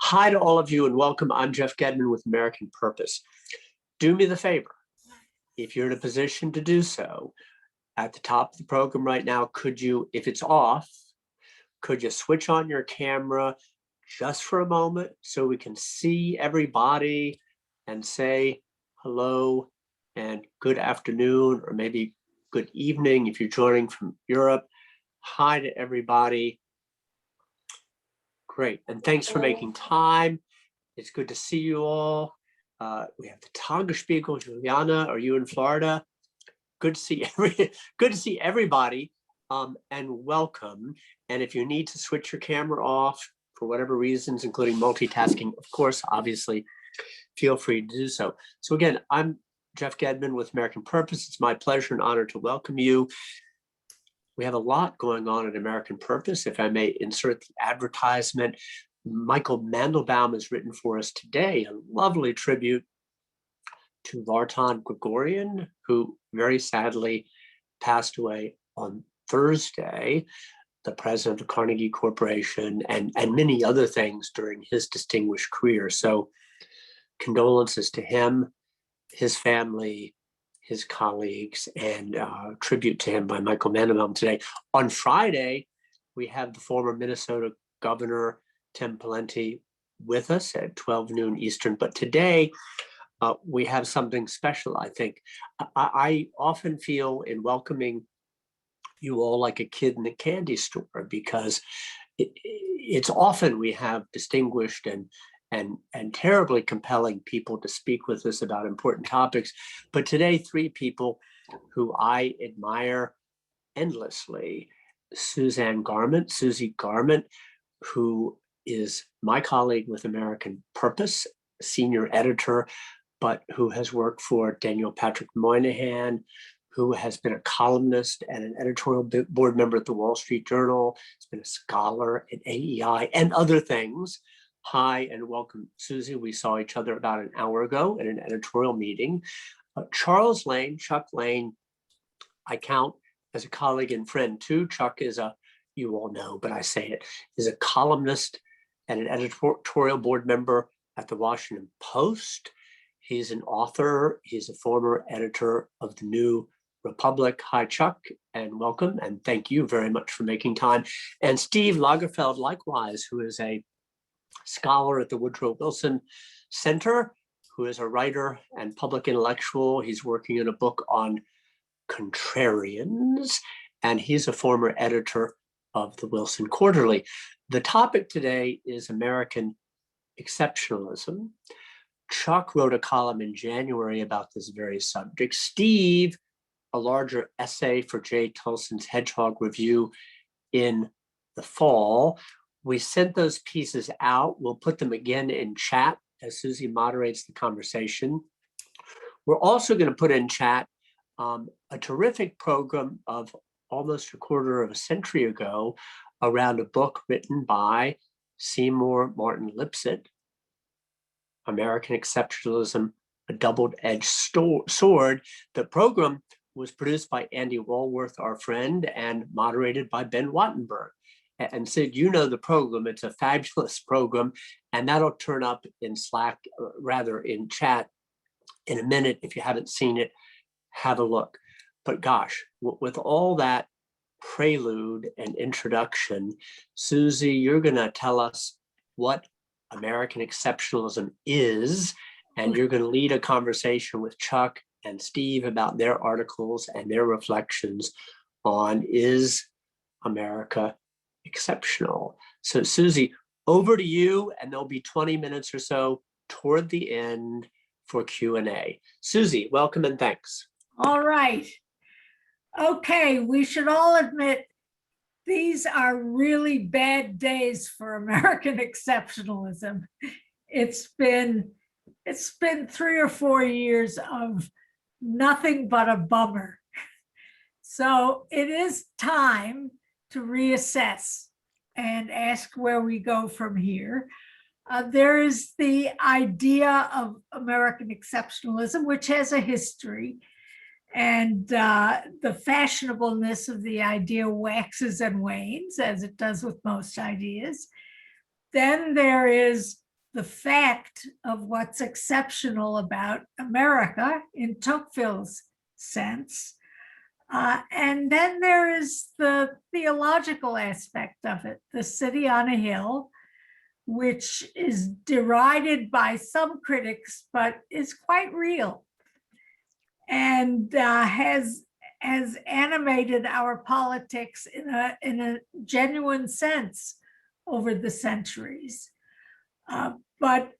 Hi to all of you and welcome. I'm Jeff Gedman with American Purpose. Do me the favor, if you're in a position to do so, at the top of the program right now, could you, if it's off, could you switch on your camera just for a moment so we can see everybody and say hello and good afternoon, or maybe good evening if you're joining from Europe. Hi to everybody. Great, and thanks for making time. It's good to see you all. We have the Tagesspiegel. Juliana, are you in Florida? Good to see everybody, and welcome. And if you need to switch your camera off for whatever reasons, including multitasking, of course, obviously, feel free to do so. So again, I'm Jeff Gedman with American Purpose. It's my pleasure and honor to welcome you. We have a lot going on at American Purpose. If I may insert the advertisement, Michael Mandelbaum has written for us today a lovely tribute to Vartan Gregorian, who very sadly passed away on Thursday, the president of Carnegie Corporation, and many other things during his distinguished career. So condolences to him, his family, his colleagues, and tribute to him by Michael Mandelbaum today. On Friday, we have the former Minnesota governor, Tim Pawlenty, with us at 12 noon Eastern. But today, we have something special, I think. I often feel in welcoming you all like a kid in a candy store, because it's often we have distinguished and terribly compelling people to speak with us about important topics. But today, three people who I admire endlessly: Suzanne Garment, Susie Garment, who is my colleague with American Purpose, senior editor, but who has worked for Daniel Patrick Moynihan, who has been a columnist and an editorial board member at the Wall Street Journal, has been a scholar at AEI and other things. Hi and welcome, Susie. We saw each other about an hour ago at an editorial meeting. Charles Lane, Chuck Lane, I count as a colleague and friend too. Chuck is you all know, but I say it, is a columnist and an editorial board member at the Washington Post. He's an author. He's a former editor of the New Republic. Hi, Chuck, and welcome. And thank you very much for making time. And Steve Lagerfeld, likewise, who is a scholar at the Woodrow Wilson Center, who is a writer and public intellectual. He's working on a book on contrarians, and he's a former editor of the Wilson Quarterly. The topic today is American exceptionalism. Chuck wrote a column in January about this very subject. Steve, a larger essay for Jay Tolson's Hedgehog review in the fall. We sent those pieces out. We'll put them again in chat as Susie moderates the conversation. We're also going to put in chat a terrific program of almost a quarter of a century ago around a book written by Seymour Martin Lipset, American Exceptionalism, a Double-Edged Sword. The program was produced by Andy Walworth, our friend, and moderated by Ben Wattenberg. And Sid, you know the program. It's a fabulous program, and that'll turn up in Slack, rather in chat in a minute. If you haven't seen it, have a look. But gosh, with all that prelude and introduction, Susie, you're going to tell us what American exceptionalism is, and you're going to lead a conversation with Chuck and Steve about their articles and their reflections on is America exceptional. So Susie, over to you, and there'll be 20 minutes or so toward the end for Q&A. Susie, welcome and thanks. All right. Okay, we should all admit these are really bad days for American exceptionalism. It's been 3 or 4 years of nothing but a bummer. So it is time to reassess and ask where we go from here. There is the idea of American exceptionalism, which has a history, and the fashionableness of the idea waxes and wanes, as it does with most ideas. then there is the fact of what's exceptional about America in Tocqueville's sense. And then there is the theological aspect of it, the city on a hill, which is derided by some critics, but is quite real and has animated our politics in a genuine sense over the centuries. But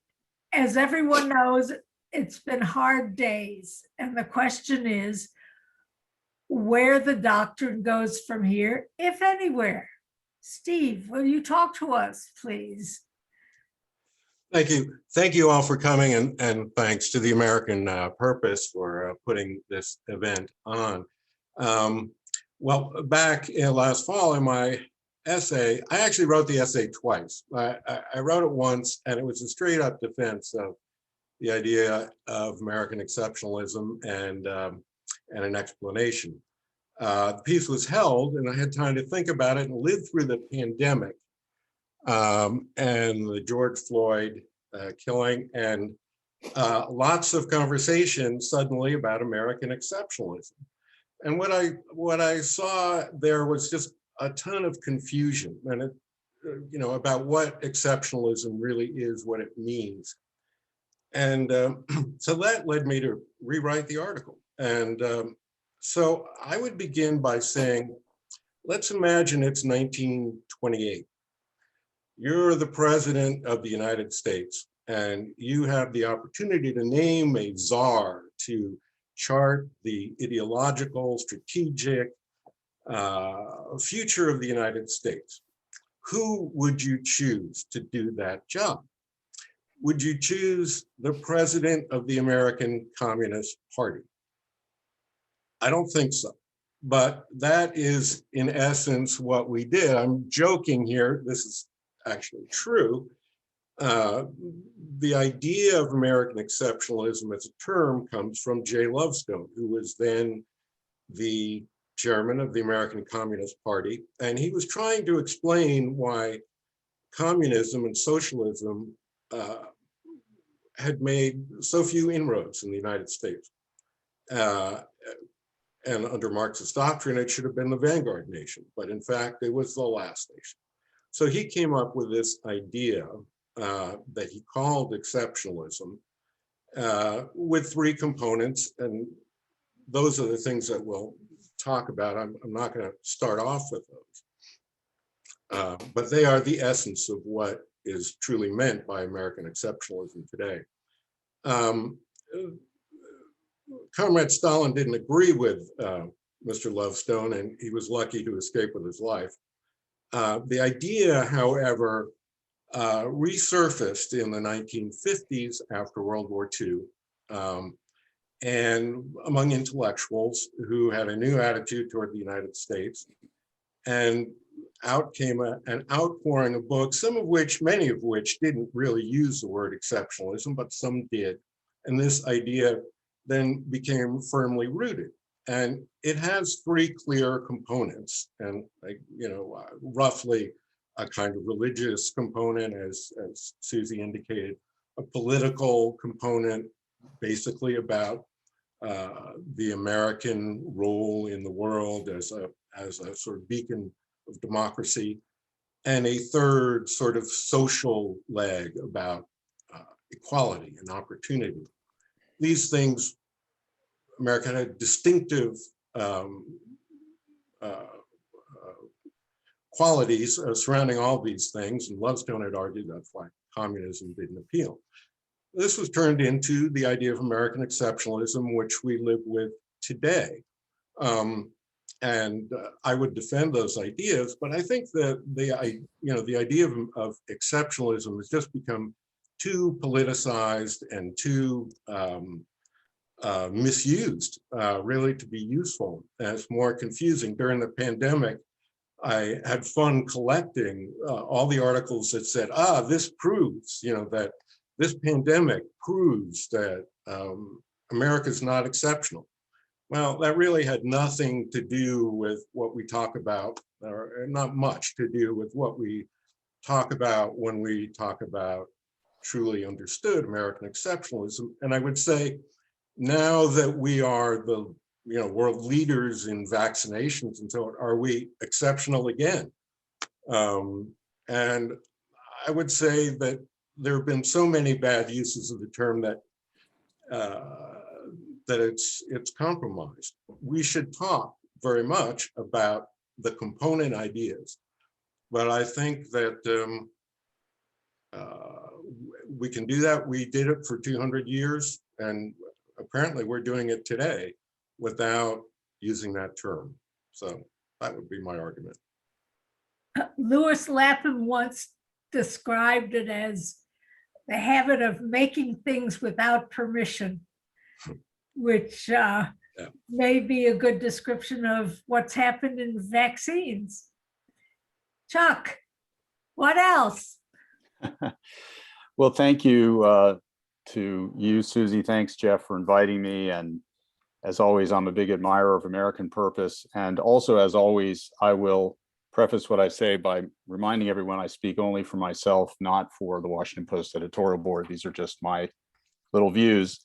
as everyone knows, it's been hard days. And the question is where the doctrine goes from here, if anywhere. Steve, will you talk to us, please? Thank you. Thank you all for coming, and thanks to the American Purpose for putting this event on. Well, back in last fall in my essay, I actually wrote the essay twice. I wrote it once, and it was a straight up defense of the idea of American exceptionalism and an explanation. The piece was held, and I had time to think about it and live through the pandemic and the George Floyd killing, and lots of conversation suddenly about American exceptionalism. And what I saw there was just a ton of confusion, and it, about what exceptionalism really is, what it means. And so that led me to rewrite the article. And so I would begin by saying, let's imagine it's 1928. You're the president of the United States, and you have the opportunity to name a czar to chart the ideological, strategic future of the United States. Who would you choose to do that job? Would you choose the president of the American Communist Party? I don't think so. But that is, in essence, what we did. I'm joking here. This is actually true. The idea of American exceptionalism as a term comes from J. Lovestone, who was then the chairman of the American Communist Party. And he was trying to explain why communism and socialism had made so few inroads in the United States. And under Marxist doctrine, it should have been the vanguard nation, but in fact, it was the last nation. So he came up with this idea that he called exceptionalism with three components, and those are the things that we'll talk about. I'm not going to start off with those, but they are the essence of what is truly meant by American exceptionalism today. Comrade Stalin didn't agree with Mr. Lovestone, and he was lucky to escape with his life. The idea, however, resurfaced in the 1950s after World War II, and among intellectuals who had a new attitude toward the United States. And out came an outpouring of books, many of which didn't really use the word exceptionalism, but some did. And this idea then became firmly rooted. And it has three clear components, and roughly a kind of religious component, as Susie indicated, a political component, basically about the American role in the world as a sort of beacon of democracy, and a third sort of social leg about equality and opportunity. These things, America had distinctive qualities surrounding all these things, and Lovestone had argued that's why communism didn't appeal. This was turned into the idea of American exceptionalism, which we live with today. And I would defend those ideas, but I think that the idea of exceptionalism has just become too politicized and too misused, really, to be useful. And it's more confusing. During the pandemic, I had fun collecting all the articles that said, this proves, that this pandemic proves that America's not exceptional. Well, that really had nothing to do with what we talk about, or not much to do with what we talk about when we talk about truly understood American exceptionalism. And I would say now that we are the world leaders in vaccinations and so on, are we exceptional again? And I would say that there have been so many bad uses of the term that it's compromised. We should talk very much about the component ideas, but I think that we can do that. We did it for 200 years, and apparently we're doing it today without using that term. So that would be my argument. Lewis Lapham once described it as the habit of making things without permission, which may be a good description of what's happened in vaccines. Chuck, what else? Well, thank you to you, Susie. Thanks, Jeff, for inviting me. And as always, I'm a big admirer of American purpose. And also, as always, I will preface what I say by reminding everyone I speak only for myself, not for the Washington Post editorial board. These are just my little views.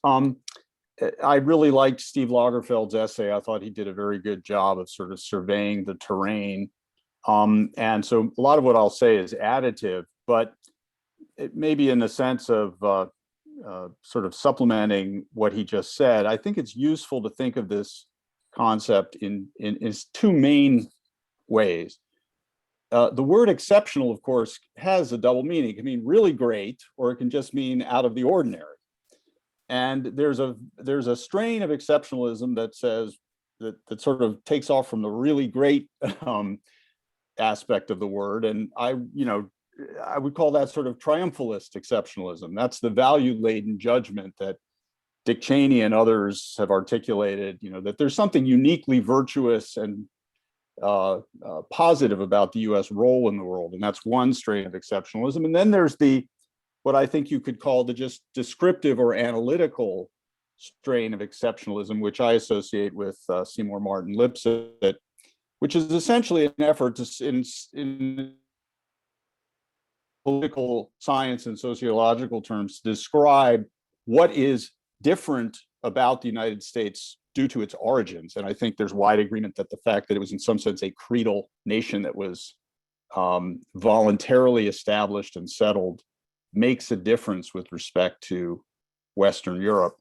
I really liked Steve Lagerfeld's essay. I thought he did a very good job of sort of surveying the terrain. And so a lot of what I'll say is additive, but it may be in the sense of sort of supplementing what he just said. I think it's useful to think of this concept in two main ways. The word exceptional, of course, has a double meaning. It can mean really great, or it can just mean out of the ordinary. And there's a strain of exceptionalism that says that sort of takes off from the really great aspect of the word. And I would call that sort of triumphalist exceptionalism. That's the value-laden judgment that Dick Cheney and others have articulated, that there's something uniquely virtuous and positive about the US role in the world. And that's one strain of exceptionalism. And then there's what I think you could call the just descriptive or analytical strain of exceptionalism, which I associate with Seymour Martin Lipset, which is essentially an effort to, in political science and sociological terms, to describe what is different about the United States due to its origins. And I think there's wide agreement that the fact that it was in some sense a creedal nation that was voluntarily established and settled makes a difference with respect to Western Europe.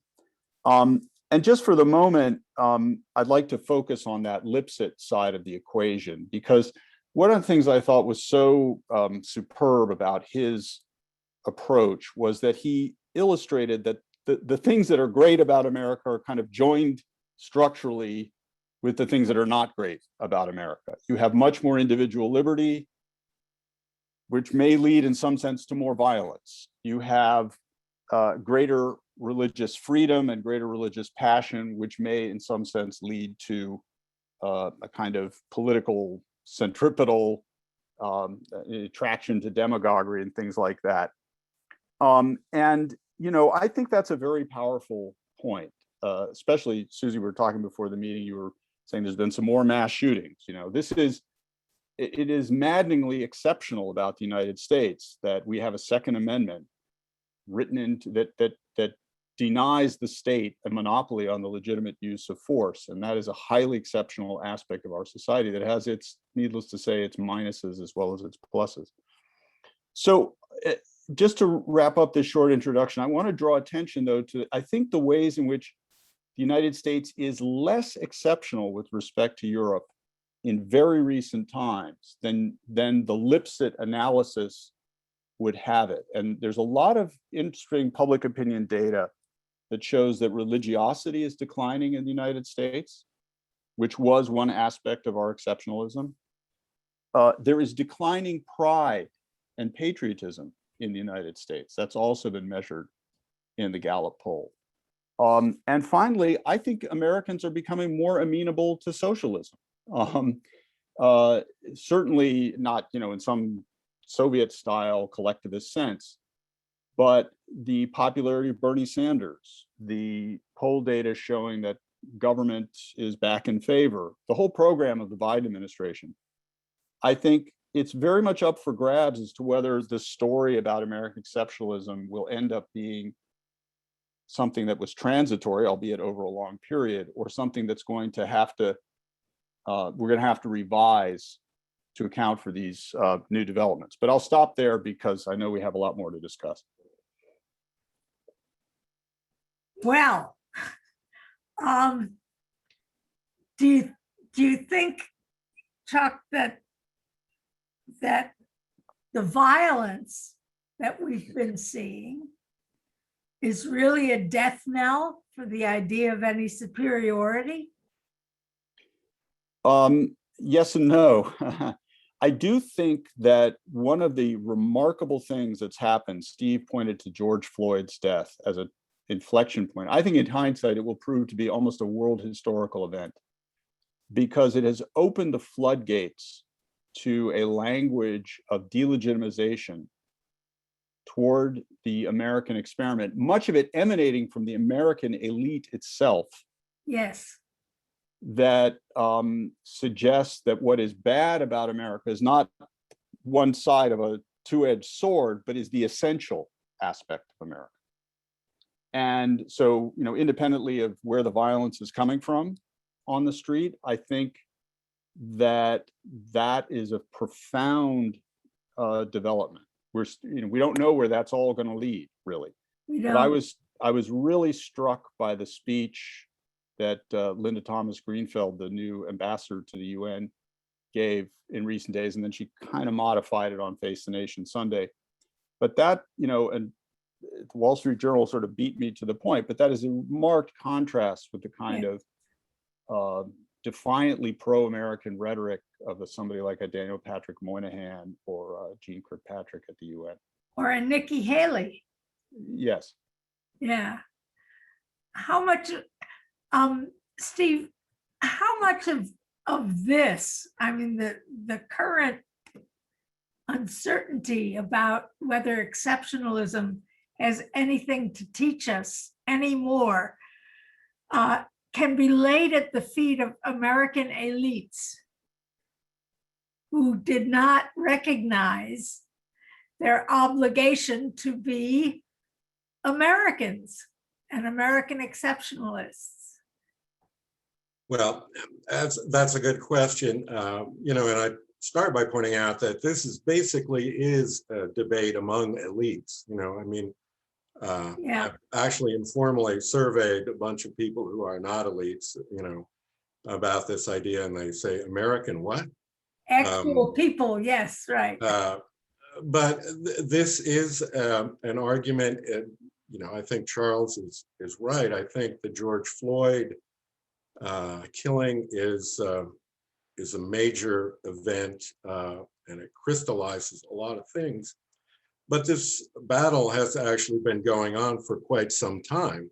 And just for the moment, I'd like to focus on that Lipset side of the equation, because one of the things I thought was so superb about his approach was that he illustrated that the things that are great about America are kind of joined structurally with the things that are not great about America. You have much more individual liberty, which may lead in some sense to more violence. You have greater religious freedom and greater religious passion, which may in some sense lead to a kind of political centripetal attraction to demagoguery and things like that. And I think that's a very powerful point, especially, Susie, we were talking before the meeting, you were saying there's been some more mass shootings. It is maddeningly exceptional about the United States that we have a Second Amendment written into that denies the state a monopoly on the legitimate use of force. And that is a highly exceptional aspect of our society that has its, needless to say, its minuses as well as its pluses. So just to wrap up this short introduction, I want to draw attention, though, to, I think, the ways in which the United States is less exceptional with respect to Europe in very recent times than the Lipset analysis would have it. And there's a lot of interesting public opinion data that shows that religiosity is declining in the United States, which was one aspect of our exceptionalism. There is declining pride and patriotism in the United States. That's also been measured in the Gallup poll. And finally, I think Americans are becoming more amenable to socialism. Certainly not, in some Soviet-style collectivist sense, but the popularity of Bernie Sanders, the poll data showing that government is back in favor, the whole program of the Biden administration, I think it's very much up for grabs as to whether the story about American exceptionalism will end up being something that was transitory, albeit over a long period, or something that's going to have to, we're going to have to revise to account for these new developments. But I'll stop there because I know we have a lot more to discuss. Well, do you think, Chuck, that the violence that we've been seeing is really a death knell for the idea of any superiority? Yes and no. I do think that one of the remarkable things that's happened, Steve pointed to George Floyd's death as an inflection point. I think in hindsight, it will prove to be almost a world historical event because it has opened the floodgates to a language of delegitimization toward the American experiment, much of it emanating from the American elite itself. Yes. That suggests that what is bad about America is not one side of a two-edged sword, but is the essential aspect of America. And so, you know, independently of where the violence is coming from on the street, I think that that is a profound development. We don't know where that's all going to lead, really. But I was really struck by the speech that Linda Thomas Greenfield, the new ambassador to the UN, gave in recent days, and then she kind of modified it on Face the Nation Sunday. But that, you know, and the Wall Street Journal sort of beat me to the point, but that is a marked contrast with the kind of defiantly pro-American rhetoric of somebody like a Daniel Patrick Moynihan or Jean Kirkpatrick at the UN. Or a Nikki Haley. Yes. Yeah. How much, Steve, how much of this, I mean, the current uncertainty about whether exceptionalism has anything to teach us anymore, can be laid at the feet of American elites who did not recognize their obligation to be Americans and American exceptionalists? Well, that's a good question. You know, and I start by pointing out that this is basically a debate among elites. You know, I mean, I've actually informally surveyed a bunch of people who are not elites, you know, about this idea, and they say, American what? Actual people, yes, right. But this is an argument, you know, I think Charles is right. I think the George Floyd killing is a major event, and it crystallizes a lot of things. But this battle has actually been going on for quite some time.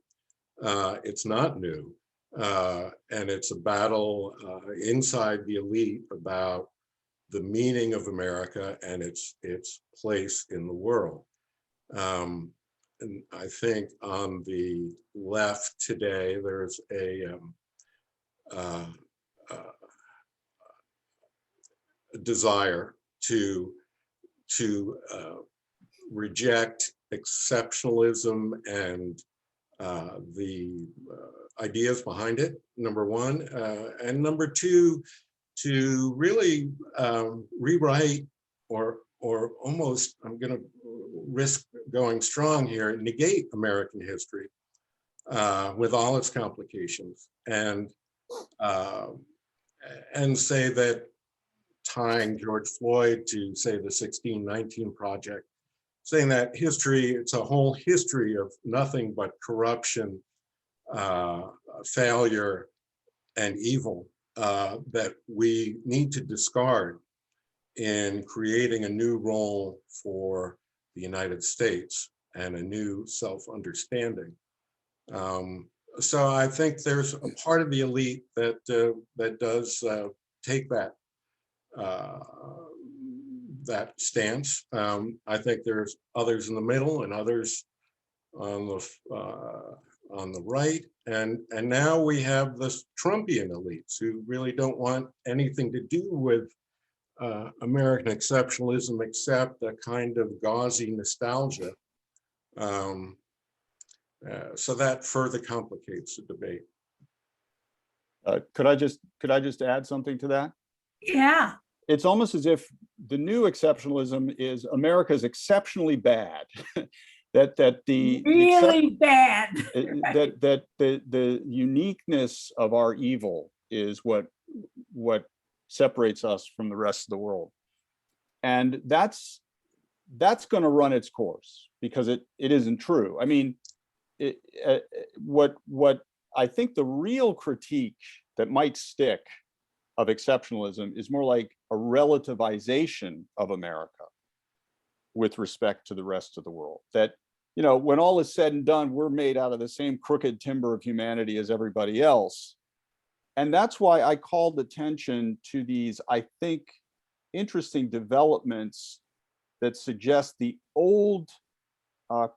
It's not new. And it's a battle inside the elite about the meaning of America and its place in the world. And I think on the left today, there's a desire to reject exceptionalism and the ideas behind it, number one, and number two, to really rewrite or almost, I'm going to risk going strong here, negate American history with all its complications, and say that tying George Floyd to, say, the 1619 Project, saying that history, it's a whole history of nothing but corruption, failure, and evil that we need to discard in creating a new role for the United States and a new self-understanding. So I think there's a part of the elite that does take that stance. I think there's others in the middle and others on the right, and now we have this Trumpian elites who really don't want anything to do with American exceptionalism except a kind of gauzy nostalgia. So that further complicates the debate. Could I just add something to that? Yeah, It's almost as if the new exceptionalism is America's exceptionally bad. that really bad. that the uniqueness of our evil is what separates us from the rest of the world, and that's going to run its course, because it isn't true. I mean, what I think the real critique that might stick of exceptionalism is more like a relativization of America with respect to the rest of the world. That, you know, when all is said and done, we're made out of the same crooked timber of humanity as everybody else. And that's why I called attention to these, I think, interesting developments that suggest the old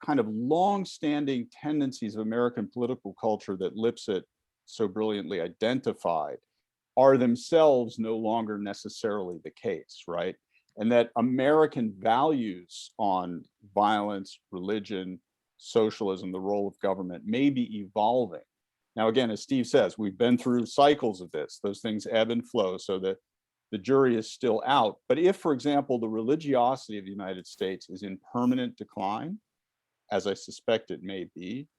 kind of long-standing tendencies of American political culture that Lipset so brilliantly identified are themselves no longer necessarily the case, right? And that American values on violence, religion, socialism, the role of government may be evolving. Now, again, as Steve says, we've been through cycles of this. Those things ebb and flow, so that the jury is still out. But if, for example, the religiosity of the United States is in permanent decline, as I suspect it may be,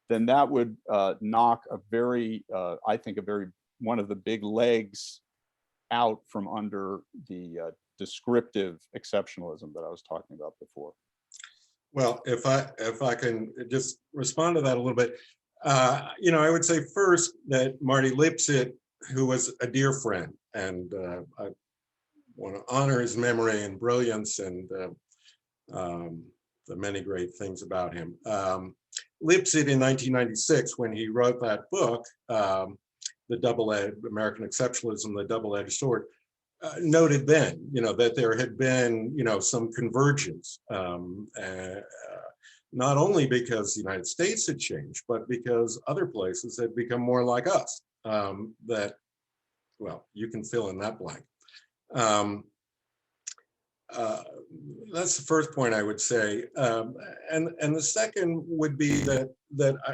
then that would knock a very, I think, one of the big legs out from under the descriptive exceptionalism that I was talking about before. Well, if I can just respond to that a little bit, you know, I would say first that Marty Lipset, who was a dear friend, and I want to honor his memory and brilliance and the many great things about him. Lipset in 1996, when he wrote that book, the double-edged American Exceptionalism, the double-edged sword, noted then, you know, that there had been, you know, some convergence, not only because the United States had changed, but because other places had become more like us. That, well, you can fill in that blank. That's the first point I would say, and the second would be that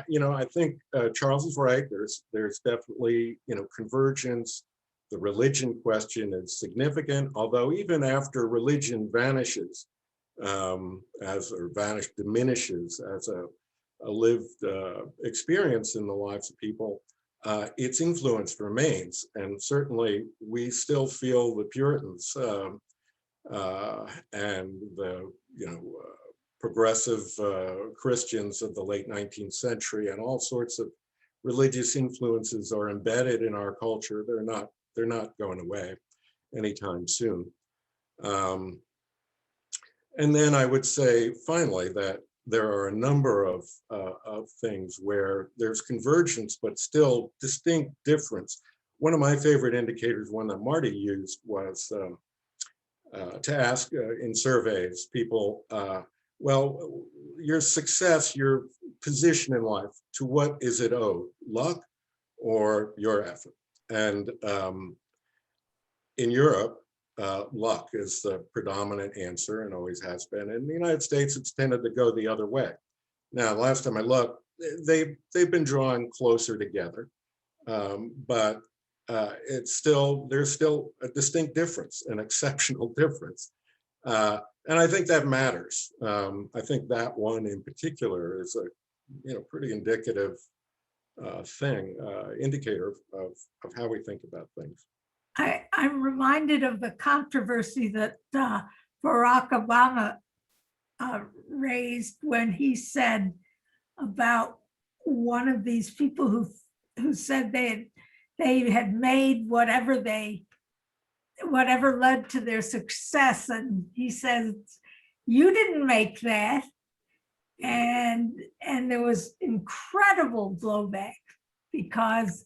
you know, I think Charles is right. There's definitely, you know, convergence. The religion question is significant, although even after religion vanishes, diminishes as a lived experience in the lives of people, its influence remains, and certainly we still feel the Puritans and the, you know, progressive Christians of the late 19th century, and all sorts of religious influences are embedded in our culture. They're not going away anytime soon. And then I would say finally that there are a number of things where there's convergence, but still distinct difference. One of my favorite indicators, one that Marty used, was to ask in surveys people, well, your success, your position in life, to what is it owed? Luck or your effort? And in Europe, luck is the predominant answer and always has been. In the United States, it's tended to go the other way. Now, last time I looked, they've been drawing closer together, but there's still a distinct difference, an exceptional difference. And I think that matters. I think that one in particular is a, you know, pretty indicative indicator of how we think about things. I'm reminded of the controversy that Barack Obama raised when he said about one of these people who said they had made whatever led to their success, and he says, you didn't make that. And there was incredible blowback, because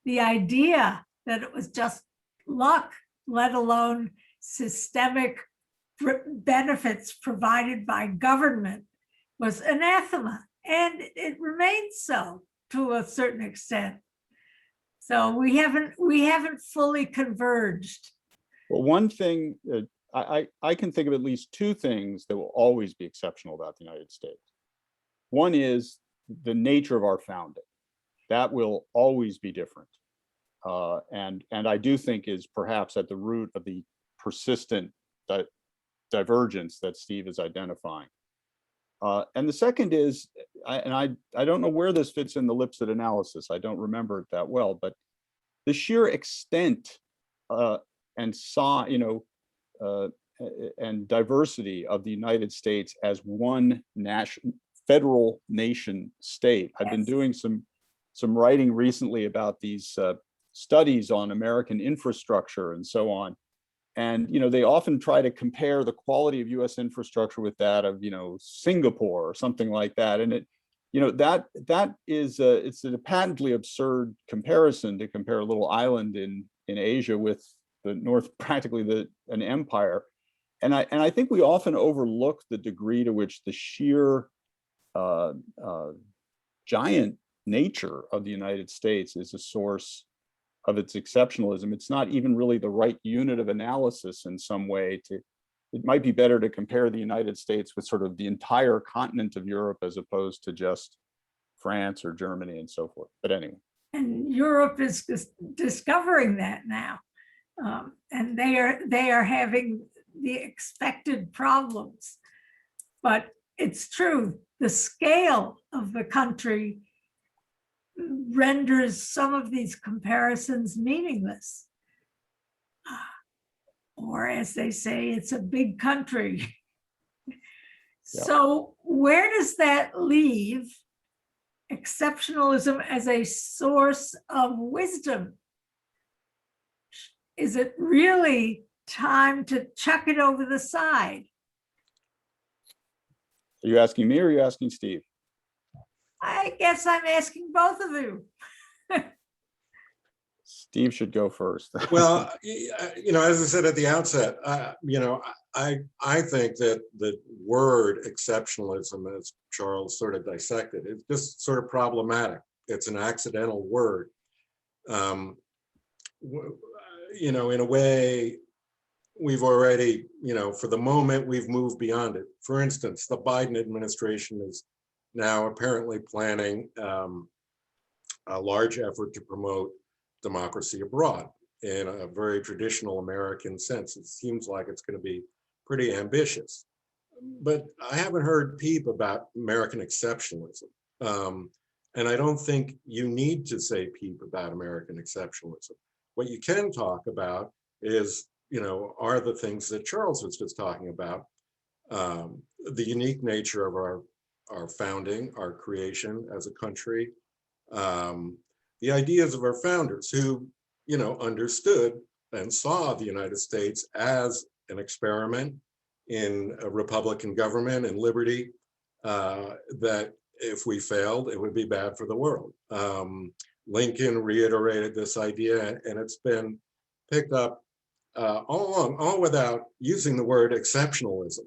the idea that it was just luck, let alone systemic benefits provided by government, was anathema, and it remains so to a certain extent. So we haven't fully converged. Well, one thing, I can think of at least two things that will always be exceptional about the United States. One is the nature of our founding. That will always be different. And I do think is perhaps at the root of the persistent divergence that Steve is identifying. And the second is, I don't know where this fits in the Lipset analysis. I don't remember it that well, but the sheer extent and and diversity of the United States as one federal nation state. I've been doing some writing recently about these studies on American infrastructure and so on. And, they often try to compare the quality of US infrastructure with that of, Singapore or something like that. And it, that is, it's a patently absurd comparison to compare a little island in Asia with the North, practically an empire. And I think we often overlook the degree to which the sheer giant nature of the United States is a source of its exceptionalism. It's not even really the right unit of analysis in some way. It might be better to compare the United States with sort of the entire continent of Europe as opposed to just France or Germany and so forth. But anyway. And Europe is discovering that now. And they are having the expected problems. But it's true, the scale of the country renders some of these comparisons meaningless. Or as they say, it's a big country. Yeah. So where does that leave exceptionalism as a source of wisdom? Is it really time to chuck it over the side? Are you asking me or are you asking Steve? I guess I'm asking both of you. Steve should go first. Well, as I said at the outset, I think that the word exceptionalism, as Charles sort of dissected, it's just sort of problematic. It's an accidental word. In a way, we've already, for the moment, we've moved beyond it. For instance, the Biden administration is now apparently planning a large effort to promote democracy abroad in a very traditional American sense. It seems like it's going to be pretty ambitious. But I haven't heard peep about American exceptionalism. And I don't think you need to say peep about American exceptionalism. What you can talk about is, are the things that Charles was just talking about, the unique nature of our founding, our creation as a country, the ideas of our founders who, understood and saw the United States as an experiment in a Republican government and liberty, that if we failed, it would be bad for the world. Lincoln reiterated this idea, and it's been picked up all along, all without using the word exceptionalism.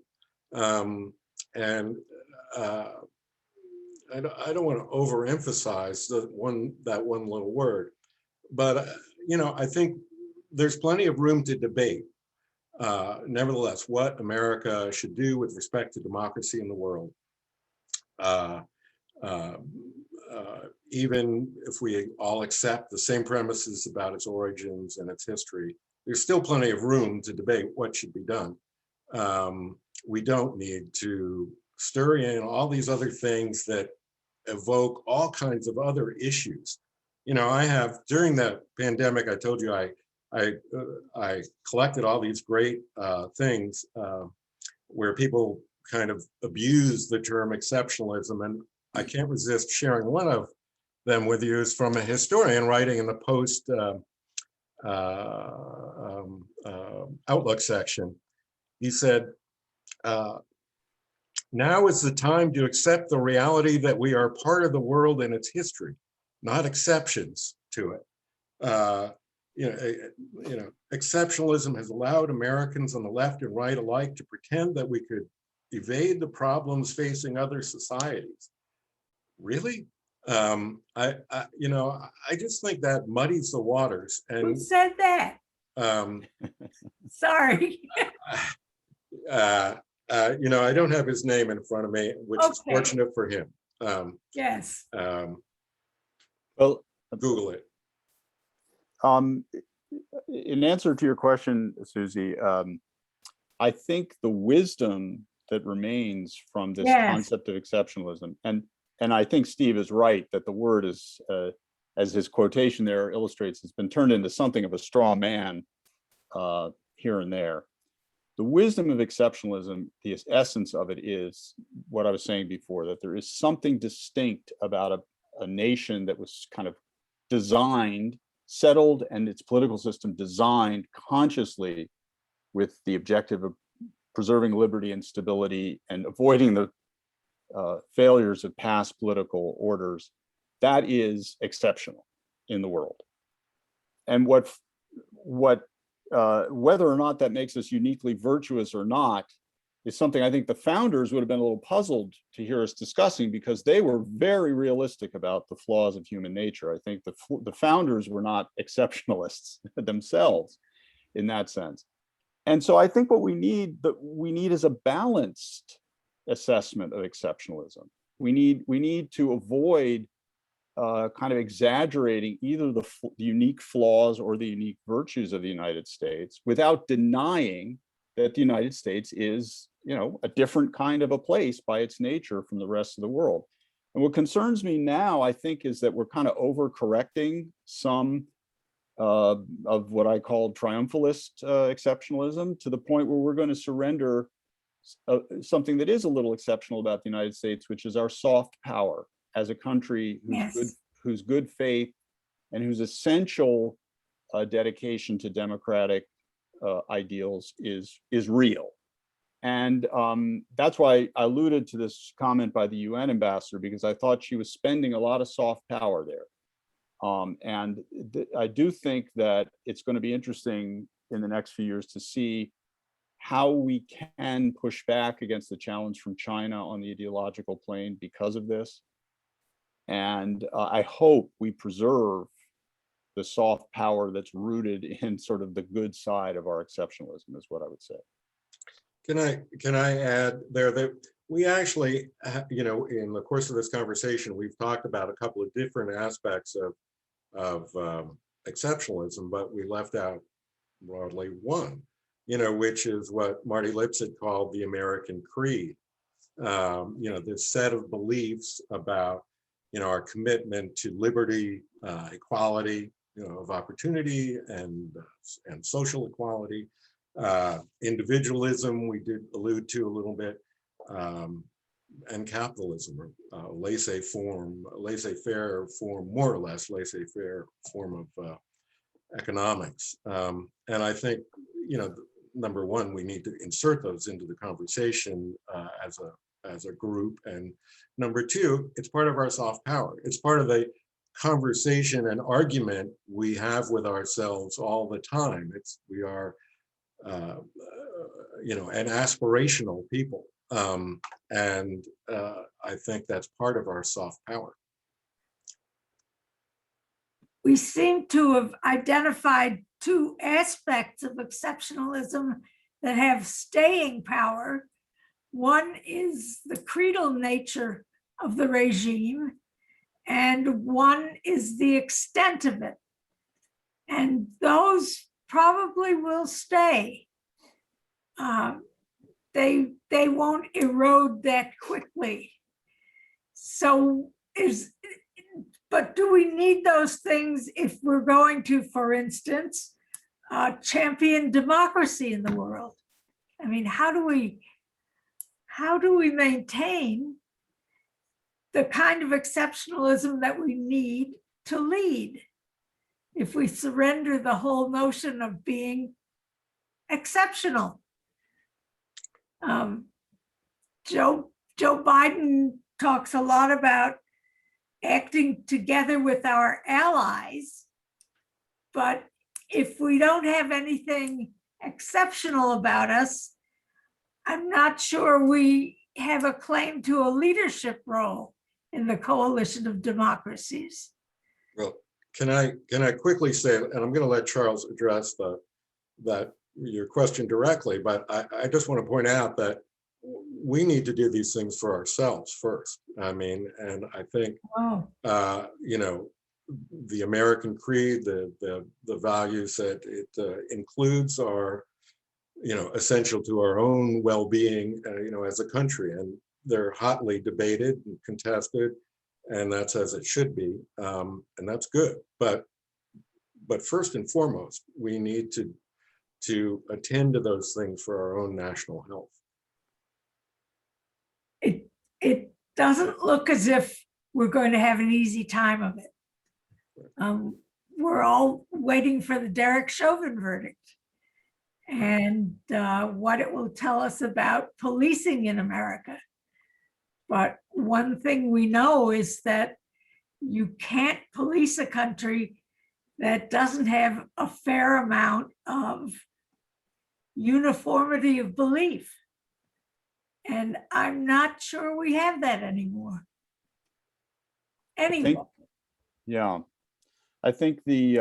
I don't want to overemphasize that one little word, but I think there's plenty of room to debate. Nevertheless, what America should do with respect to democracy in the world, even if we all accept the same premises about its origins and its history, there's still plenty of room to debate what should be done. We don't need to stir in all these other things that evoke all kinds of other issues. I have, during the pandemic, I told you I collected all these great things where people kind of abuse the term exceptionalism, and I can't resist sharing one of them with you. Is from a historian writing in the Post Outlook section. He said, now is the time to accept the reality that we are part of the world and its history, not exceptions to it. Exceptionalism has allowed Americans on the left and right alike to pretend that we could evade the problems facing other societies. Really? I just think that muddies the waters. And who said that? Sorry. I don't have his name in front of me, which is Okay. fortunate for him. Yes. Well, Google it. in answer to your question, Susie, I think the wisdom that remains from this Yes. concept of exceptionalism, and I think Steve is right that the word is, as his quotation there illustrates, it's been turned into something of a straw man here and there. The wisdom of exceptionalism, the essence of it is what I was saying before, that there is something distinct about a nation that was kind of designed, settled, and its political system designed consciously with the objective of preserving liberty and stability and avoiding the failures of past political orders. That is exceptional in the world. And whether or not that makes us uniquely virtuous or not is something I think the founders would have been a little puzzled to hear us discussing, because they were very realistic about the flaws of human nature. I think the founders were not exceptionalists themselves in that sense. And so I think what we need is a balanced assessment of exceptionalism. We need to avoid kind of exaggerating either the unique flaws or the unique virtues of the United States without denying that the United States is, a different kind of a place by its nature from the rest of the world. And what concerns me now, I think, is that we're kind of overcorrecting some of what I call triumphalist exceptionalism, to the point where we're going to surrender something that is a little exceptional about the United States, which is our soft power as a country whose good faith and whose essential dedication to democratic ideals is real. And that's why I alluded to this comment by the UN ambassador, because I thought she was spending a lot of soft power there. And I do think that it's going to be interesting in the next few years to see how we can push back against the challenge from China on the ideological plane because of this. And I hope we preserve the soft power that's rooted in sort of the good side of our exceptionalism, is what I would say. Can I add there that we actually, in the course of this conversation, we've talked about a couple of different aspects of exceptionalism, but we left out broadly one, which is what Marty Lipset called the American creed. This set of beliefs about, our commitment to liberty, equality, of opportunity and social equality, individualism, we did allude to a little bit, and capitalism, or laissez-faire form, more or less laissez-faire form of economics. And I think, number one, we need to insert those into the conversation as a group. And number two, it's part of our soft power. It's part of the conversation and argument we have with ourselves all the time. We are, an aspirational people. And I think that's part of our soft power. We seem to have identified two aspects of exceptionalism that have staying power. One is the creedal nature of the regime, and one is the extent of it. And those probably will stay. They won't erode that quickly. But do we need those things if we're going to, for instance, champion democracy in the world? I mean, how do we maintain the kind of exceptionalism that we need to lead if we surrender the whole notion of being exceptional? Joe Biden talks a lot about acting together with our allies, but if we don't have anything exceptional about us, I'm not sure we have a claim to a leadership role in the coalition of democracies. Well, can I quickly say, and I'm going to let Charles address the your question directly, but I just want to point out that we need to do these things for ourselves first. I mean, and I think, you know, the American creed, the values that it includes are, you know, essential to our own well-being, you know, as a country, and they're hotly debated and contested, and that's as it should be, and that's good. But first and foremost, we need to attend to those things for our own national health. It doesn't look as if we're going to have an easy time of it. We're all waiting for the Derek Chauvin verdict and what it will tell us about policing in America. But one thing we know is that you can't police a country that doesn't have a fair amount of uniformity of belief. And I'm not sure we have that anymore. Yeah, I think the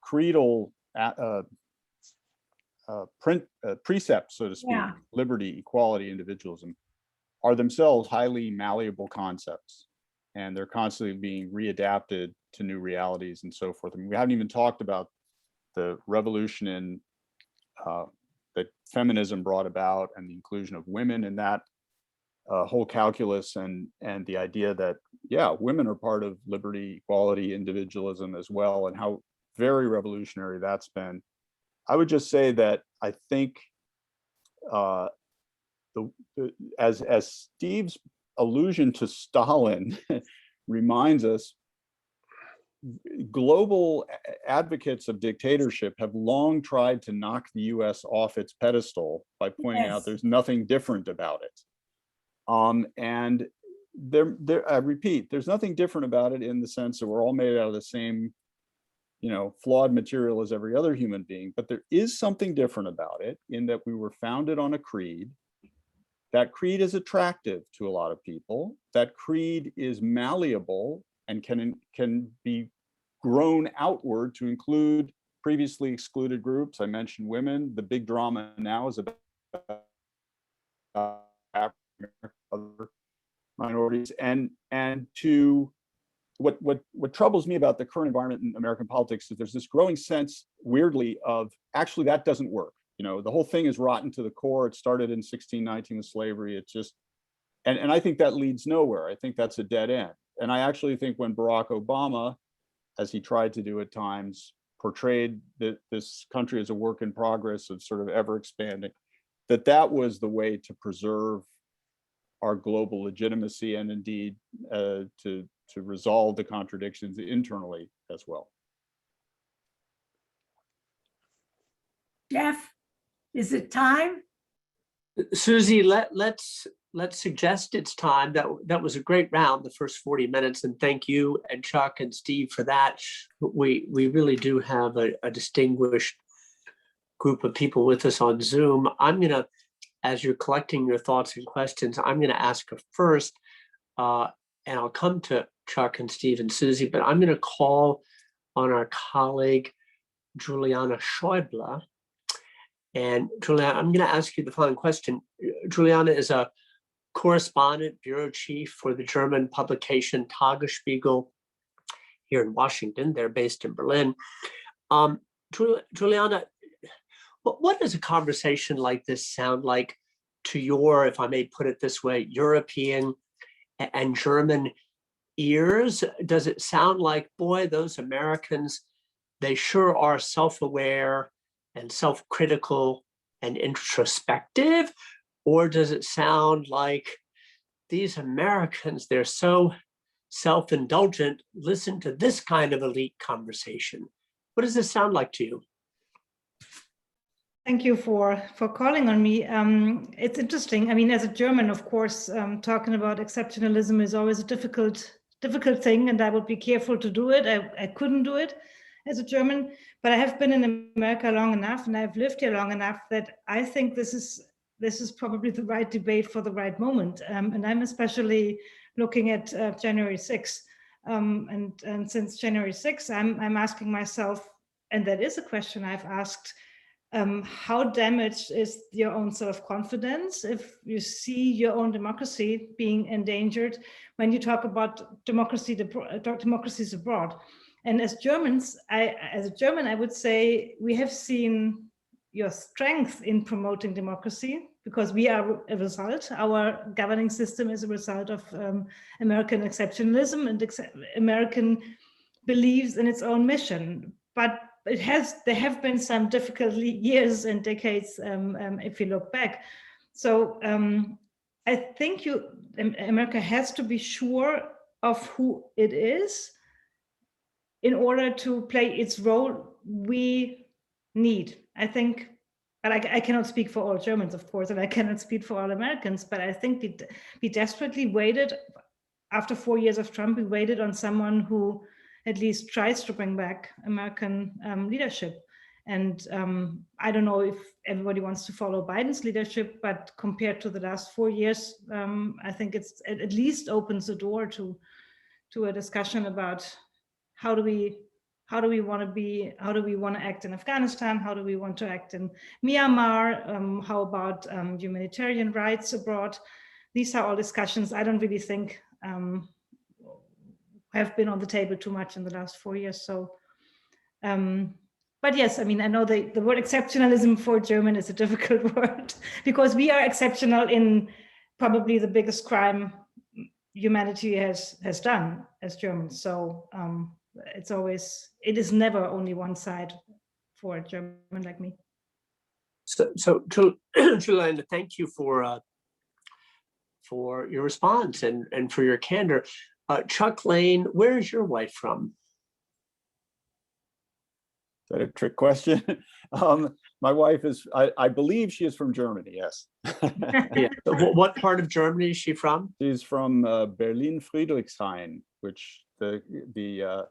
creedal precepts, so to speak, liberty, equality, individualism, are themselves highly malleable concepts, and they're constantly being readapted to new realities and so forth. I mean, we haven't even talked about the revolution in that feminism brought about, and the inclusion of women in that whole calculus, and the idea that, yeah, women are part of liberty, equality, individualism as well, and how very revolutionary that's been. I would just say that I think as Steve's allusion to Stalin reminds us, global advocates of dictatorship have long tried to knock the US off its pedestal by pointing out there's nothing different about it. And I repeat, there's nothing different about it in the sense that we're all made out of the same, you know, flawed material as every other human being, but there is something different about it in that we were founded on a creed. That creed is attractive to a lot of people. That creed is malleable and can be grown outward to include previously excluded groups. I mentioned women. The big drama now is about other minorities, and to what troubles me about the current environment in American politics is there's this growing sense, weirdly, of actually that doesn't work. You know, the whole thing is rotten to the core. It started in 1619 with slavery. It's just, and I think that leads nowhere. I think that's a dead end. And I actually think when Barack Obama, as he tried to do at times, portrayed this country as a work in progress of sort of ever expanding, that was the way to preserve our global legitimacy, and indeed to resolve the contradictions internally as well. Jeff, is it time? Susie, let's suggest it's time. That was a great round, the first 40 minutes, and thank you and Chuck and Steve for that. We really do have a distinguished group of people with us on Zoom. I'm gonna, as you're collecting your thoughts and questions, I'm gonna ask a first, and I'll come to Chuck and Steve and Susie, but I'm gonna call on our colleague, Juliana Schäuble. And Juliana, I'm going to ask you the following question. Juliana is a correspondent, bureau chief for the German publication Tagesspiegel here in Washington. They're based in Berlin. Juliana, what does a conversation like this sound like to your, if I may put it this way, European and German ears? Does it sound like, boy, those Americans, they sure are self-aware and self-critical and introspective? Or does it sound like these Americans, they're so self-indulgent, listen to this kind of elite conversation? What does this sound like to you? Thank you for calling on me. It's interesting. I mean, as a German, of course, talking about exceptionalism is always a difficult thing, and I would be careful to do it. I couldn't do it as a German, but I have been in America long enough, and I've lived here long enough that I think this is probably the right debate for the right moment. And I'm especially looking at January 6th. And since January 6th, I'm asking myself, and that is a question I've asked, how damaged is your own self-confidence if you see your own democracy being endangered when you talk about democracies abroad? And as Germans, as a German, I would say we have seen your strength in promoting democracy because we are a result. Our governing system is a result of American exceptionalism and American believes in its own mission. But there have been some difficult years and decades if you look back. So I think America has to be sure of who it is in order to play its role we need. I think, and I cannot speak for all Germans, of course, and I cannot speak for all Americans, but I think we desperately waited, after 4 years of Trump, we waited on someone who at least tries to bring back American leadership. And I don't know if everybody wants to follow Biden's leadership, but compared to the last 4 years, I think it at least opens the door to a discussion about how do we want to act in Afghanistan? How do we want to act in Myanmar? How about humanitarian rights abroad? These are all discussions I don't really think have been on the table too much in the last 4 years. So, but yes, I mean, I know the word exceptionalism for German is a difficult word because we are exceptional in probably the biggest crime humanity has done as Germans. So it is never only one side for a German like me. So Juliana, thank you for your response and for your candor. Chuck Lane, where is your wife from? Is that a trick question? My wife is, I believe she is from Germany, yes. Yeah. What part of Germany is she from? She's from Berlin-Friedrichshain, which the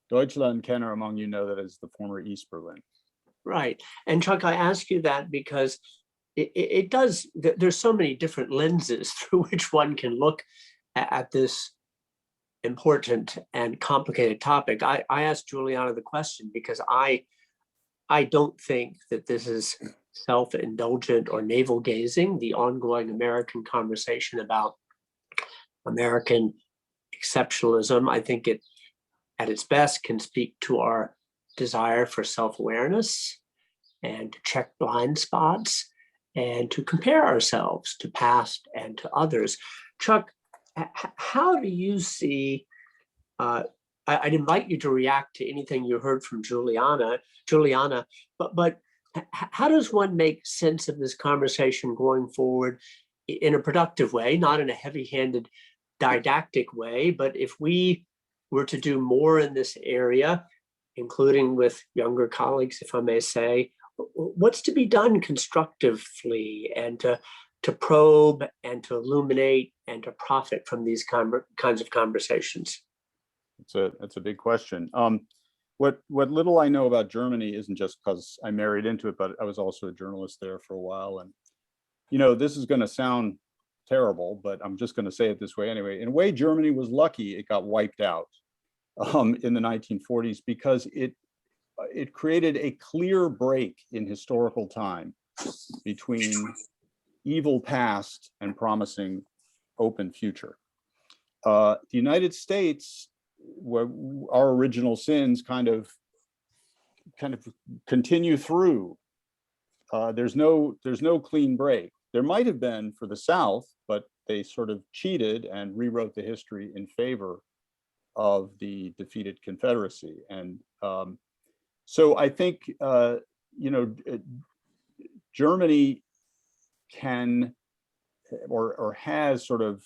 Deutschland-kenner among you know that is the former East Berlin. Right. And Chuck, I ask you that because it does, there's so many different lenses through which one can look at this important and complicated topic. I asked Juliana the question because I don't think that this is self-indulgent or navel-gazing, the ongoing American conversation about American exceptionalism. I think it, at its best, can speak to our desire for self-awareness and to check blind spots and to compare ourselves to past and to others. Chuck, how do you see, I'd invite you to react to anything you heard from Juliana, but how does one make sense of this conversation going forward in a productive way, not in a heavy-handed didactic way, but if we were to do more in this area, including with younger colleagues, if I may say, what's to be done constructively and to probe and to illuminate and to profit from these kinds of conversations? That's a big question. What little I know about Germany isn't just because I married into it, but I was also a journalist there for a while. And, you know, this is going to sound terrible, but I'm just going to say it this way anyway. In a way, Germany was lucky it got wiped out in the 1940s because it created a clear break in historical time between evil past and promising open future. The United States, where our original sins kind of continue through. There's no clean break. There might have been for the South, but they sort of cheated and rewrote the history in favor of the defeated Confederacy. And so I think, you know, Germany can or has sort of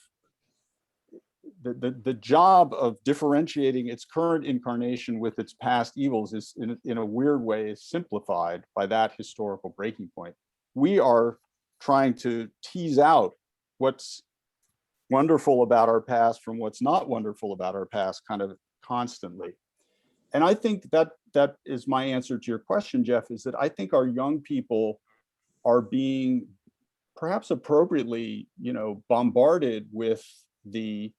the job of differentiating its current incarnation with its past evils is in a weird way is simplified by that historical breaking point. We are trying to tease out what's wonderful about our past from what's not wonderful about our past kind of constantly. And I think that is my answer to your question, Jeff, is that I think our young people are being perhaps appropriately, you know, bombarded with the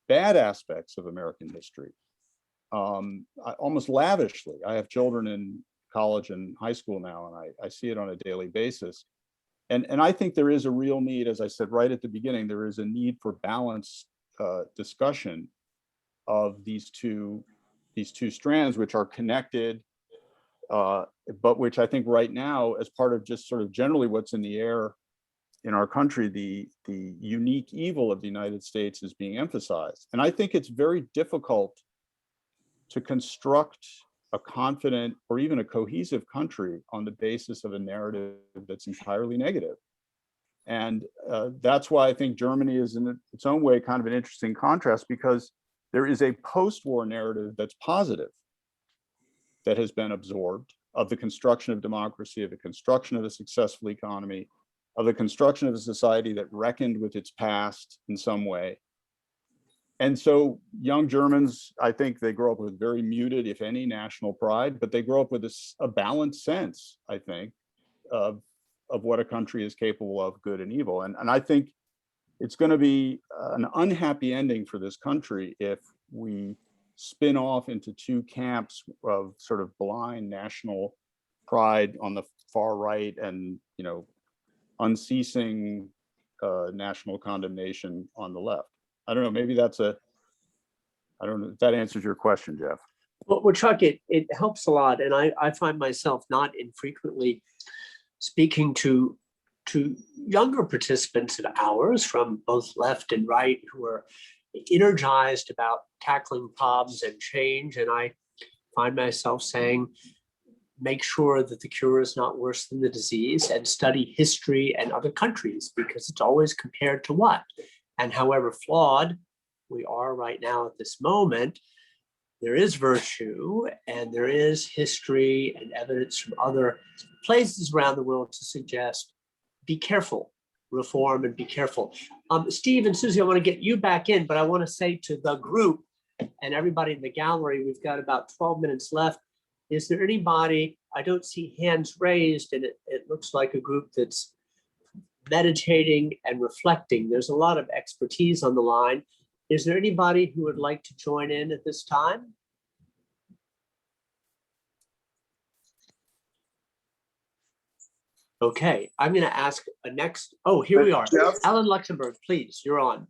bad aspects of American history, almost lavishly. I have children in college and high school now, and I see it on a daily basis. And I think there is a real need, as I said right at the beginning, there is a need for balanced discussion of these two strands, which are connected, but which I think right now, as part of just sort of generally what's in the air in our country, the unique evil of the United States is being emphasized. And I think it's very difficult to construct a confident or even a cohesive country on the basis of a narrative that's entirely negative. And that's why I think Germany is in its own way kind of an interesting contrast, because there is a post-war narrative that's positive, that has been absorbed, of the construction of democracy, of the construction of a successful economy, of the construction of a society that reckoned with its past in some way. And so young Germans, I think they grow up with very muted, if any, national pride, but they grow up with a balanced sense, I think, of what a country is capable of, good and evil. And I think it's going to be an unhappy ending for this country if we spin off into two camps of sort of blind national pride on the far right and, you know, unceasing national condemnation on the left. I don't know, maybe I don't know if that answers your question, Jeff. Well, Chuck, it helps a lot. And I find myself not infrequently speaking to younger participants of ours from both left and right who are energized about tackling problems and change. And I find myself saying, make sure that the cure is not worse than the disease, and study history and other countries, because it's always compared to what? And however flawed we are right now at this moment, there is virtue and there is history and evidence from other places around the world to suggest, be careful, reform and be careful. Steve and Susie, I want to get you back in, but I want to say to the group and everybody in the gallery, we've got about 12 minutes left. Is there anybody, I don't see hands raised, and it looks like a group that's meditating and reflecting. There's a lot of expertise on the line. Is there anybody who would like to join in at this time? Okay, I'm going to ask a next. Oh, here we are. Jeff? Alan Luxembourg, please, you're on.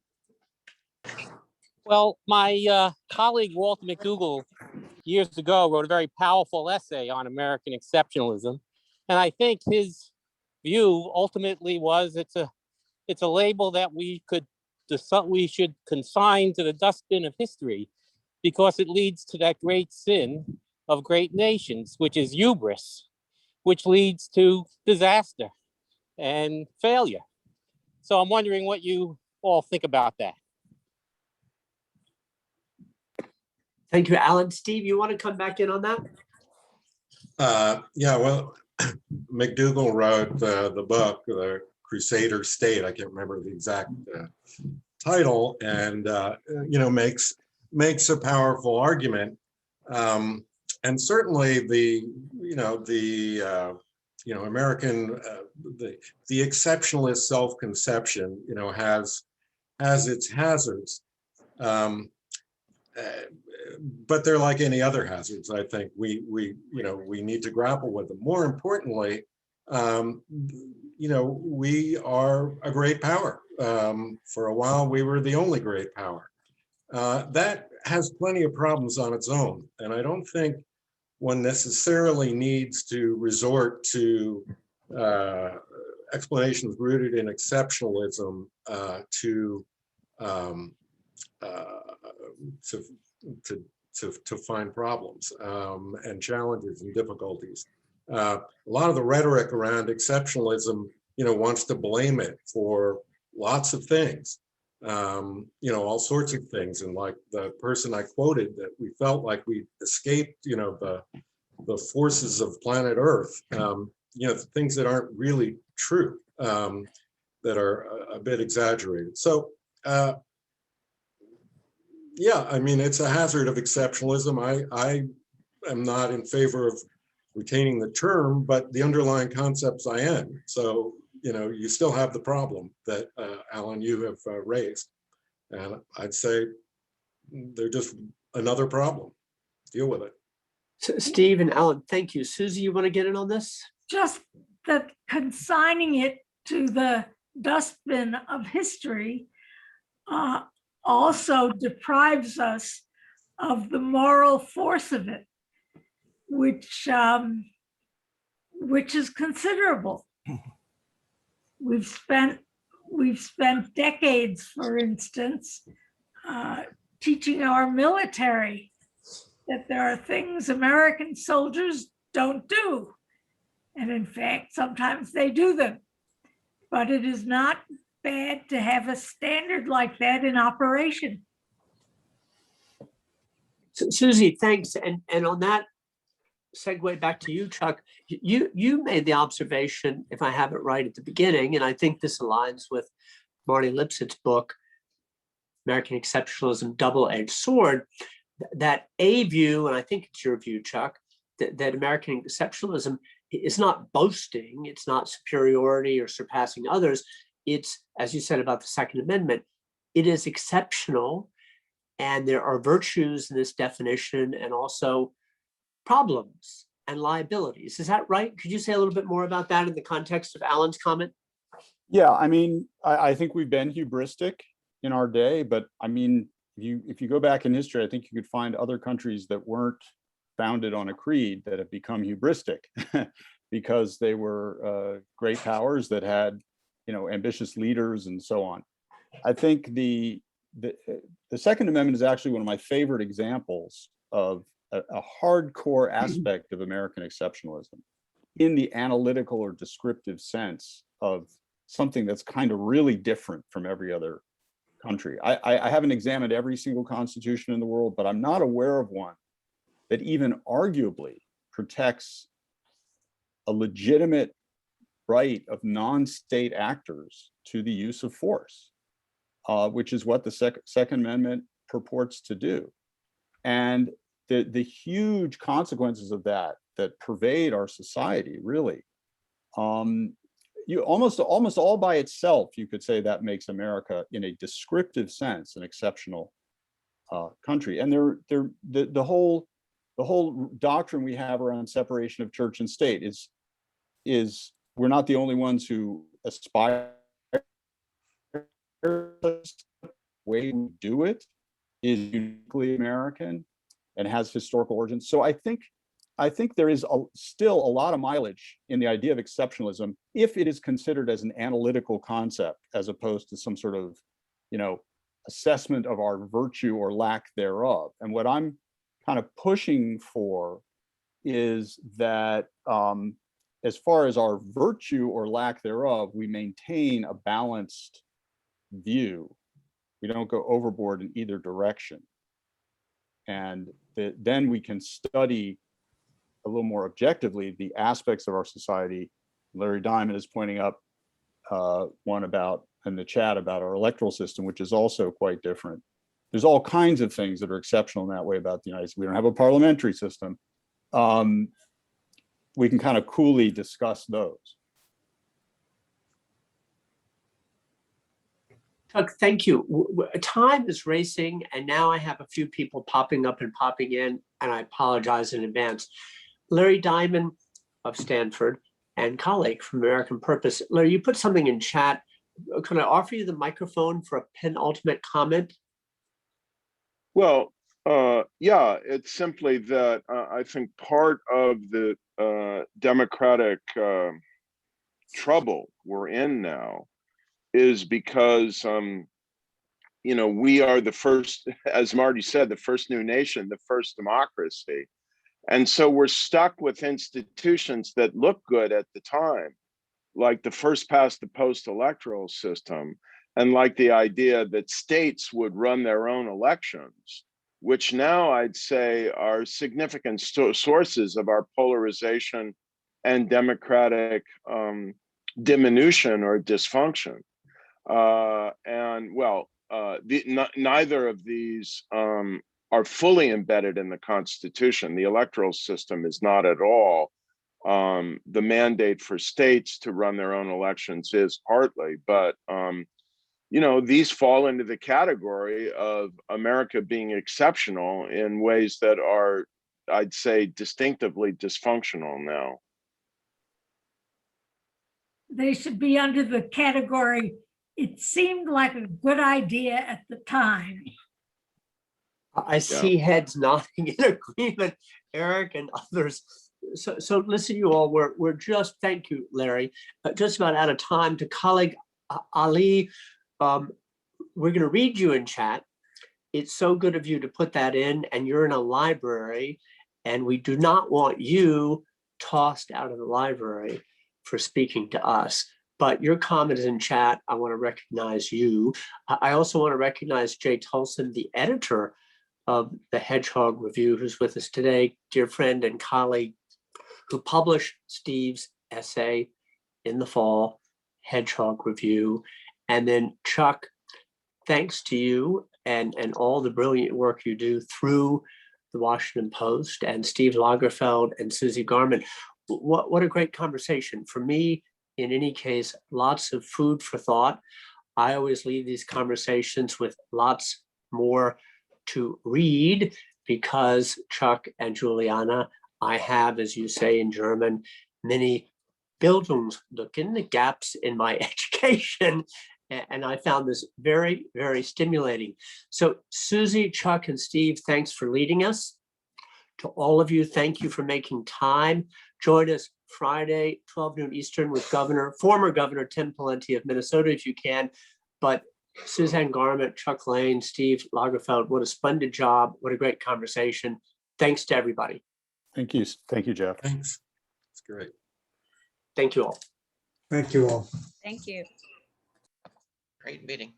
Well, my colleague Walter McDougall years ago wrote a very powerful essay on American exceptionalism, and I think his view ultimately was it's a label that we should consign to the dustbin of history, because it leads to that great sin of great nations, which is hubris, which leads to disaster and failure. So I'm wondering what you all think about that. Thank you, Alan. Steve, you want to come back in on that? Yeah, well, McDougall wrote the book, The Crusader State. I can't remember the exact title, and you know, makes a powerful argument. And certainly the American the exceptionalist self-conception, you know, has its hazards. But they're like any other hazards. I think we need to grapple with them. More importantly, you know, we are a great power. For a while, we were the only great power. That has plenty of problems on its own, and I don't think one necessarily needs to resort to explanations rooted in exceptionalism to find problems and challenges and difficulties. A lot of the rhetoric around exceptionalism, you know, wants to blame it for lots of things, you know, all sorts of things. And like the person I quoted, that we felt like we escaped, you know, the forces of planet Earth, you know, things that aren't really true, that are a bit exaggerated. So, yeah, I mean, it's a hazard of exceptionalism. I am not in favor of retaining the term, but the underlying concepts I am. So, you know, you still have the problem that, Alan, you have raised. And I'd say they're just another problem. Deal with it. So Steve and Alan, thank you. Susie, you want to get in on this? Just that consigning it to the dustbin of history also deprives us of the moral force of it, which is considerable. We've spent decades, for instance, teaching our military that there are things American soldiers don't do. And in fact, sometimes they do them. But it is not bad to have a standard like that in operation. So, Susie, thanks. And on that segue back to you, Chuck, you made the observation, if I have it right at the beginning, and I think this aligns with Marty Lipset's book, American Exceptionalism, Double-Edged Sword, that a view, and I think it's your view, Chuck, that American exceptionalism is not boasting, it's not superiority or surpassing others. It's, as you said about the Second Amendment, it is exceptional, and there are virtues in this definition and also problems and liabilities. Is that right? Could you say a little bit more about that in the context of Alan's comment? Yeah, I mean, I think we've been hubristic in our day, but I mean, if you go back in history, I think you could find other countries that weren't founded on a creed that have become hubristic because they were great powers that had, ambitious leaders and so on. I think the Second Amendment is actually one of my favorite examples of a hardcore aspect of American exceptionalism in the analytical or descriptive sense of something that's kind of really different from every other country. I haven't examined every single constitution in the world, but I'm not aware of one that even arguably protects a legitimate right of non-state actors to the use of force, which is what the Second Amendment purports to do. And the huge consequences of that pervade our society, really. You almost all by itself, you could say that makes America, in a descriptive sense, an exceptional country. And the whole doctrine we have around separation of church and state is we're not the only ones who aspire. The way we do it is uniquely American and has historical origins. So I think there is still a lot of mileage in the idea of exceptionalism if it is considered as an analytical concept, as opposed to some sort of, assessment of our virtue or lack thereof. And what I'm kind of pushing for is that as far as our virtue or lack thereof, we maintain a balanced view. We don't go overboard in either direction. And then we can study a little more objectively the aspects of our society. Larry Diamond is pointing up one about in the chat about our electoral system, which is also quite different. There's all kinds of things that are exceptional in that way about the United States. We don't have a parliamentary system. We can kind of coolly discuss those. Chuck, thank you. Time is racing, and now I have a few people popping up and popping in, and I apologize in advance. Larry Diamond of Stanford and colleague from American Purpose. Larry, you put something in chat. Can I offer you the microphone for a penultimate comment? Well, yeah, it's simply that I think part of the democratic trouble we're in now is because, we are the first, as Marty said, the first new nation, the first democracy. And so we're stuck with institutions that look good at the time, like the first past the post electoral system, and like the idea that states would run their own elections, which now I'd say are significant sources of our polarization and democratic diminution or dysfunction. Neither of these are fully embedded in the Constitution. The electoral system is not at all. The mandate for states to run their own elections is partly, but you know, these fall into the category of America being exceptional in ways that are, I'd say, distinctively dysfunctional now. They should be under the category, it seemed like a good idea at the time. I see heads nodding in agreement, Eric and others. So listen, you all, we're just, thank you, Larry, just about out of time. To colleague Ali, we're going to read you in chat. It's so good of you to put that in, and you're in a library, and we do not want you tossed out of the library for speaking to us. But your comment is in chat. I want to recognize you. I also want to recognize Jay Tolson, the editor of the Hedgehog Review, who's with us today, dear friend and colleague, who published Steve's essay in the fall, Hedgehog Review. And then Chuck, thanks to you and all the brilliant work you do through the Washington Post, and Steve Lagerfeld and Suzanne Garment. What a great conversation. For me, in any case, lots of food for thought. I always leave these conversations with lots more to read, because Chuck and Juliana, I have, as you say in German, many Bildungslücken, the gaps in my education. And I found this very, very stimulating. So Susie, Chuck, and Steve, thanks for leading us. To all of you, thank you for making time. Join us Friday, 12 noon Eastern, with former Governor Tim Pawlenty of Minnesota, if you can. But Suzanne Garment, Chuck Lane, Steve Lagerfeld, what a splendid job. What a great conversation. Thanks to everybody. Thank you. Thank you, Jeff. Thanks. It's great. Thank you all. Thank you all. Thank you. Great meeting.